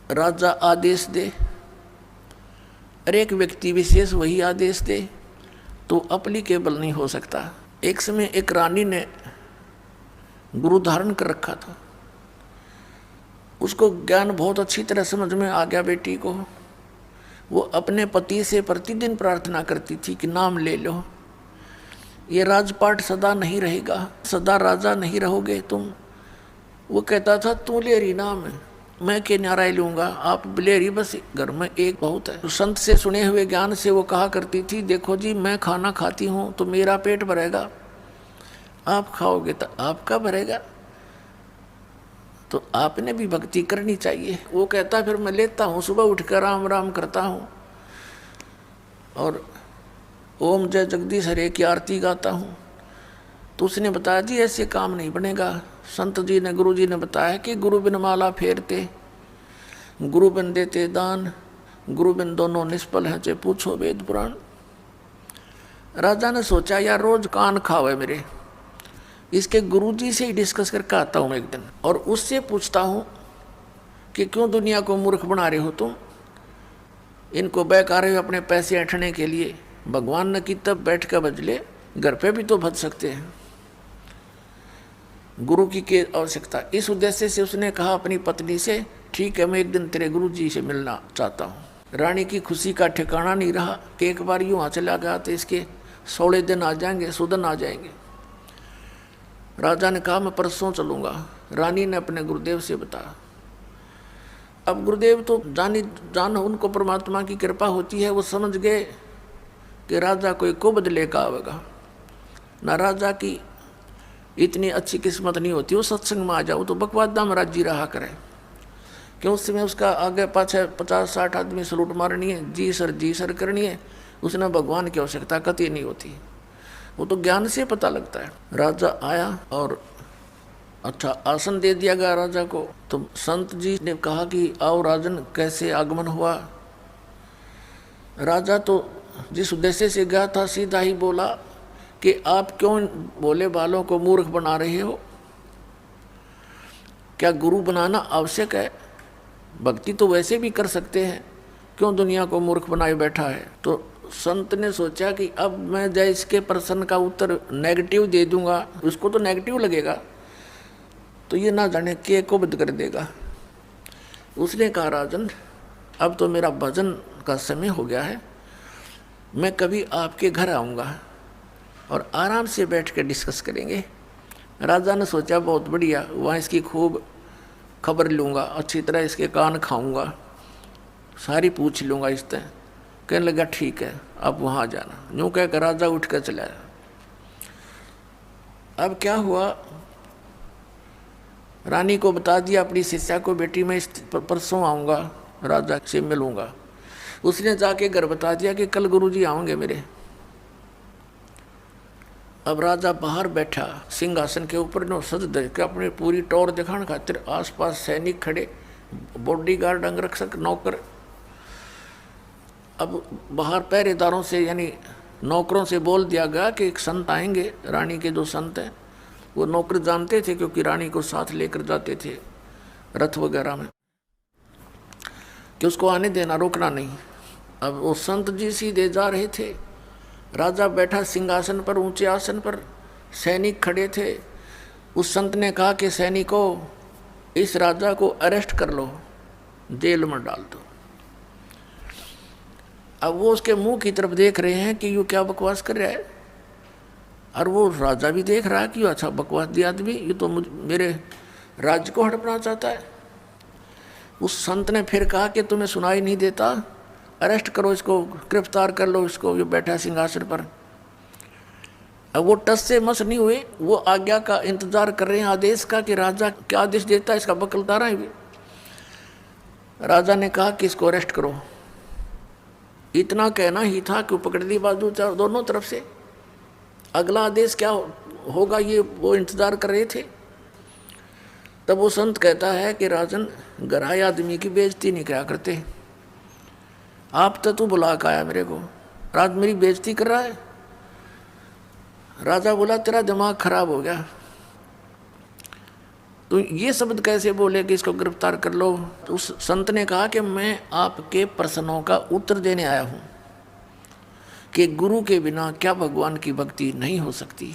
राजा आदेश दे और एक व्यक्ति विशेष वही आदेश दे तो अप्लीकेबल नहीं हो सकता। एक समय एक रानी ने गुरु धारण कर रखा था, उसको ज्ञान बहुत अच्छी तरह समझ में आ गया बेटी को। वो अपने पति से प्रतिदिन प्रार्थना करती थी कि नाम ले लो, ये राजपाट सदा नहीं रहेगा, सदा राजा नहीं रहोगे तुम। वो कहता था तू लेरी नाम है, मैं के न्यारा लूँगा, आप बिलेरी बस घर में एक बहुत है। तो संत से सुने हुए ज्ञान से वो कहा करती थी देखो जी मैं खाना खाती हूँ तो मेरा पेट भरेगा, आप खाओगे तो आपका भरेगा, तो आपने भी भक्ति करनी चाहिए। वो कहता फिर मैं लेता हूँ, सुबह उठकर राम राम करता हूँ और ओम जय जगदीश हरे की आरती गाता हूँ। तो उसने बताया जी ऐसे काम नहीं बनेगा। संत जी ने गुरु जी ने बताया कि गुरु बिन माला फेरते, गुरु बिन देते दान, गुरु बिन दोनों निष्फल हैं, चाहे पूछो वेद पुराण। राजा ने सोचा यार रोज कान खावे मेरे, इसके गुरुजी से ही डिस्कस करके आता हूँ एक दिन और उससे पूछता हूँ कि क्यों दुनिया को मूर्ख बना रहे हो तुम, इनको बहका रहे हो अपने पैसे ऐंठने के लिए। भगवान ने की तब बैठ कर भज ले, घर पे भी तो भज सकते हैं, गुरु की आवश्यकता। इस उद्देश्य से उसने कहा अपनी पत्नी से ठीक है मैं एक दिन तेरे गुरुजी से मिलना चाहता हूँ। रानी की खुशी का ठिकाना नहीं रहा कि एक बार यूँ चला गया तो इसके 16 दिन आ जाएंगे, सुदन आ जाएंगे। राजा ने कहा मैं परसों चलूँगा। रानी ने अपने गुरुदेव से बताया। अब गुरुदेव तो जान उनको परमात्मा की कृपा होती है, वो समझ गए कि राजा कोई को बदले का आवेगा ना, राजा की इतनी अच्छी किस्मत नहीं होती वो सत्संग में आ जाओ तो बकवादा में राजी रहा करे। क्यों उस समय उसका आगे पाछे 50-60 आदमी सलूट मारनी है, जी सर करनी है, उसने भगवान की आवश्यकता कतई नहीं होती, वो तो ज्ञान से पता लगता है। राजा आया और अच्छा आसन दे दिया गया राजा को। तो संत जी ने कहा कि आओ राजन कैसे आगमन हुआ। राजा तो जिस उद्देश्य से गया था सीधा ही बोला कि आप क्यों भोले बालों को मूर्ख बना रहे हो, क्या गुरु बनाना आवश्यक है, भक्ति तो वैसे भी कर सकते हैं, क्यों दुनिया को मूर्ख बनाए बैठा है। तो संत ने सोचा कि अब मैं जय इसके प्रश्न का उत्तर नेगेटिव दे दूंगा, उसको तो नेगेटिव लगेगा, तो ये ना जाने के को बद कर देगा। उसने कहा राजन अब तो मेरा भजन का समय हो गया है, मैं कभी आपके घर आऊँगा और आराम से बैठ कर डिस्कस करेंगे। राजा ने सोचा बहुत बढ़िया, वहाँ इसकी खूब खबर लूँगा, अच्छी तरह इसके कान खाऊँगा, सारी पूछ लूँगा इस तरह। कहने लगा ठीक है आप वहाँ जाना। यूँ कहकर राजा उठ कर चला। अब क्या हुआ, रानी को बता दिया अपनी शिष्या को बेटी मैं इस परसों आऊँगा, राजा से मिलूँगा। उसने जाके घर बता दिया कि कल गुरुजी आएंगे मेरे। अब राजा बाहर बैठा सिंहासन के ऊपर नो सज दे के अपनी पूरी टौर दिखाने खातिर आसपास सैनिक खड़े, बॉडीगार्ड अंगरक्षक नौकर। अब बाहर पहरेदारों से यानी नौकरों से बोल दिया गया कि एक संत आएंगे, रानी के जो संत हैं। वो नौकर जानते थे क्योंकि रानी को साथ लेकर जाते थे रथ वगैरह में, कि उसको आने देना, रोकना नहीं। अब वो संत जी सीधे जा रहे थे, राजा बैठा सिंहासन पर ऊंचे आसन पर, सैनिक खड़े थे। उस संत ने कहा कि सैनिकों इस राजा को अरेस्ट कर लो, जेल में डाल दो। अब वो उसके मुंह की तरफ देख रहे हैं कि यू क्या बकवास कर रहा है, और वो राजा भी देख रहा है कि अच्छा बकवास दिया आदमी, ये तो मेरे राज्य को हड़पना चाहता है। उस संत ने फिर कहा कि तुम्हें सुनाई नहीं देता, अरेस्ट करो इसको, गिरफ्तार कर लो इसको, ये बैठा सिंहासन पर। अब वो टस से मस नहीं हुए, वो आज्ञा का इंतजार कर रहे हैं, आदेश का कि राजा क्या आदेश देता है, इसका बकलदारा है। राजा ने कहा कि इसको अरेस्ट करो। इतना कहना ही था कि पकड़ ली बाजू दोनों तरफ से। अगला आदेश क्या होगा ये वो इंतजार कर रहे थे। तब वो संत कहता है कि राजन गराए आदमी की बेइज्जती नहीं क्या करते, आप तो तू बुला के आया मेरे को, राज मेरी बेइज्जती कर रहा है। राजा बोला तेरा दिमाग खराब हो गया, तो ये शब्द कैसे बोले कि इसको गिरफ्तार कर लो? तो उस संत ने कहा कि मैं आपके प्रश्नों का उत्तर देने आया हूं कि गुरु के बिना क्या भगवान की भक्ति नहीं हो सकती।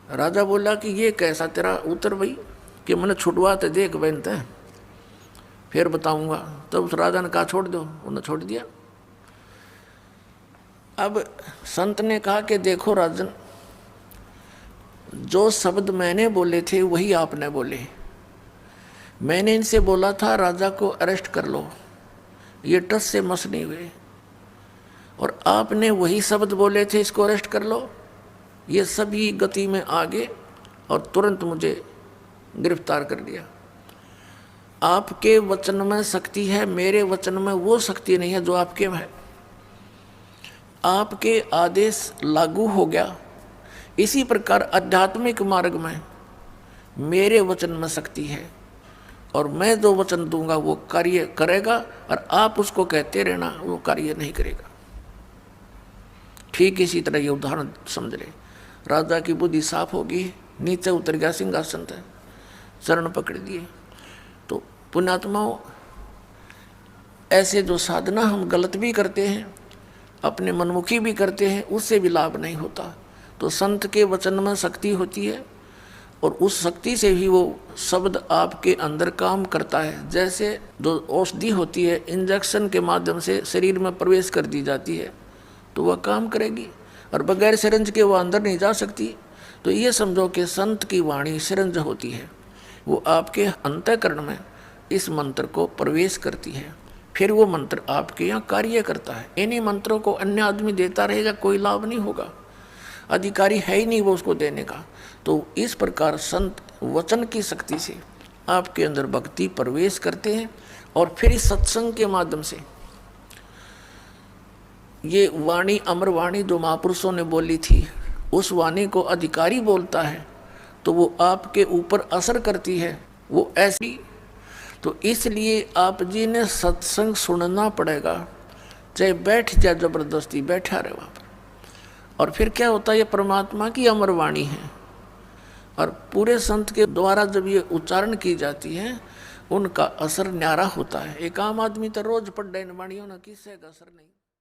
राजा बोला कि ये कैसा तेरा उत्तर भाई, कि मैंने छुटवाते देख बनते हैं फिर बताऊंगा। तो उस राजा ने कहा छोड़ दो, उन्होंने छोड़ दिया। अब संत ने कहा कि देखो राजन, जो शब्द मैंने बोले थे वही आपने बोले। मैंने इनसे बोला था राजा को अरेस्ट कर लो, ये टस से मस नहीं हुए, और आपने वही शब्द बोले थे इसको अरेस्ट कर लो। ये सभी गति में आगे और तुरंत मुझे गिरफ्तार कर लिया। आपके वचन में शक्ति है, मेरे वचन में वो शक्ति नहीं है जो आपके में है। आपके आदेश लागू हो गया। इसी प्रकार आध्यात्मिक मार्ग में मेरे वचन में शक्ति है, और मैं जो वचन दूंगा वो कार्य करेगा, और आप उसको कहते रहना वो कार्य नहीं करेगा। ठीक इसी तरह ये उदाहरण समझ ले। राजा की बुद्धि साफ होगी, नीचे उतर गया सिंहासन से, चरण पकड़ दिए। तो पुण्यात्माओं, ऐसे जो साधना हम गलत भी करते हैं, अपने मनमुखी भी करते हैं, उससे भी लाभ नहीं होता। तो संत के वचन में शक्ति होती है, और उस शक्ति से ही वो शब्द आपके अंदर काम करता है। जैसे जो औषधि होती है इंजेक्शन के माध्यम से शरीर में प्रवेश कर दी जाती है तो वह काम करेगी, और बगैर सिरंज के वह अंदर नहीं जा सकती। तो ये समझो कि संत की वाणी सिरंज होती है, वो आपके अंतःकरण में इस मंत्र को प्रवेश करती है, फिर वो मंत्र आपके यहाँ कार्य करता है। इन्हीं मंत्रों को अन्य आदमी देता रहेगा, कोई लाभ नहीं होगा, अधिकारी है ही नहीं वो उसको देने का। तो इस प्रकार संत वचन की शक्ति से आपके अंदर भक्ति प्रवेश करते हैं, और फिर इस सत्संग के माध्यम से ये वाणी, अमर वाणी जो महापुरुषों ने बोली थी, उस वाणी को अधिकारी बोलता है तो वो आपके ऊपर असर करती है, वो ऐसी। तो इसलिए आप जी ने सत्संग सुनना पड़ेगा, चाहे बैठ जाए, जबरदस्ती बैठा रहे वहाँ पर। और फिर क्या होता है, ये परमात्मा की अमर वाणी है, और पूरे संत के द्वारा जब ये उच्चारण की जाती है उनका असर न्यारा होता है। एक आम आदमी तो रोज पढ़ रहे वाणियों ना, किससे का असर नहीं।